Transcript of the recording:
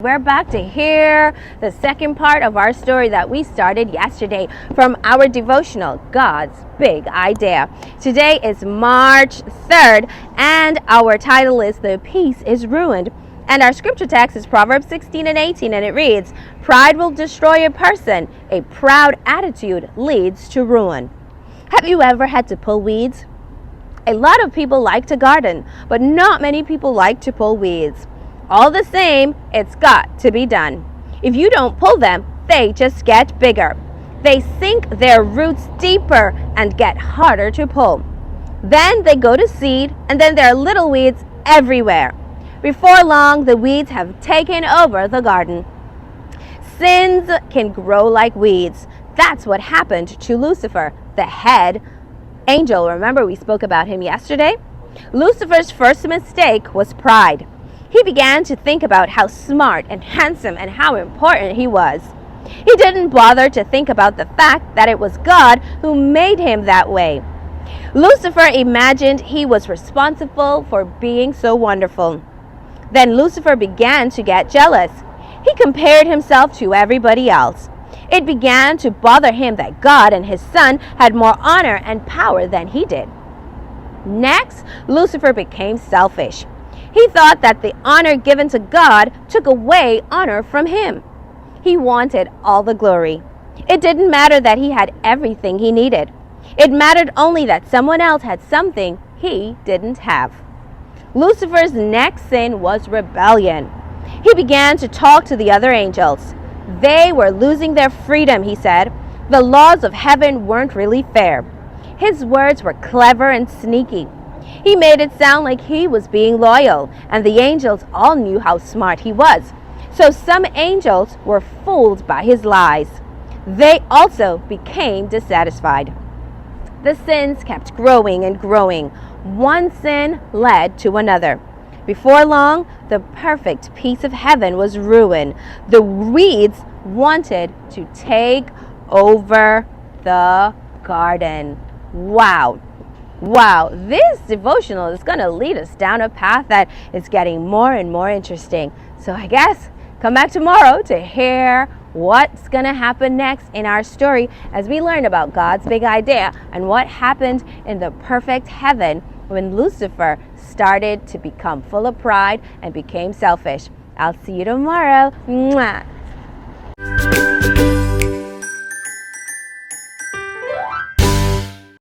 we're back to hear the second part of our story that we started yesterday from our devotional, God's Big Idea. Today is March 3rd, and our title is The Peace is Ruined. And our scripture text is Proverbs 16:18, and it reads, "Pride will destroy a person. A proud attitude leads to ruin." Have you ever had to pull weeds? A lot of people like to garden, but not many people like to pull weeds. All the same, it's got to be done. If you don't pull them, they just get bigger. They sink their roots deeper and get harder to pull. Then they go to seed, and then there are little weeds everywhere. Before long, the weeds have taken over the garden. Sins can grow like weeds. That's what happened to Lucifer, the head angel. Remember, we spoke about him yesterday? Lucifer's first mistake was pride. He began to think about how smart and handsome and how important he was. He didn't bother to think about the fact that it was God who made him that way. Lucifer imagined he was responsible for being so wonderful. Then Lucifer began to get jealous. He compared himself to everybody else. It began to bother him that God and his son had more honor and power than he did. Next, Lucifer became selfish. He thought that the honor given to God took away honor from him. He wanted all the glory. It didn't matter that he had everything he needed. It mattered only that someone else had something he didn't have. Lucifer's next sin was rebellion. He began to talk to the other angels. They were losing their freedom, he said. The laws of heaven weren't really fair. His words were clever and sneaky. He made it sound like he was being loyal, and the angels all knew how smart he was. So some angels were fooled by his lies. They also became dissatisfied. The sins kept growing and growing. One sin led to another. Before long, the perfect peace of heaven was ruined. The weeds wanted to take over the garden. Wow, this devotional is going to lead us down a path that is getting more and more interesting. So I guess come back tomorrow to hear what's going to happen next in our story as we learn about God's big idea and what happened in the perfect heaven when Lucifer started to become full of pride and became selfish. I'll see you tomorrow. Mwah.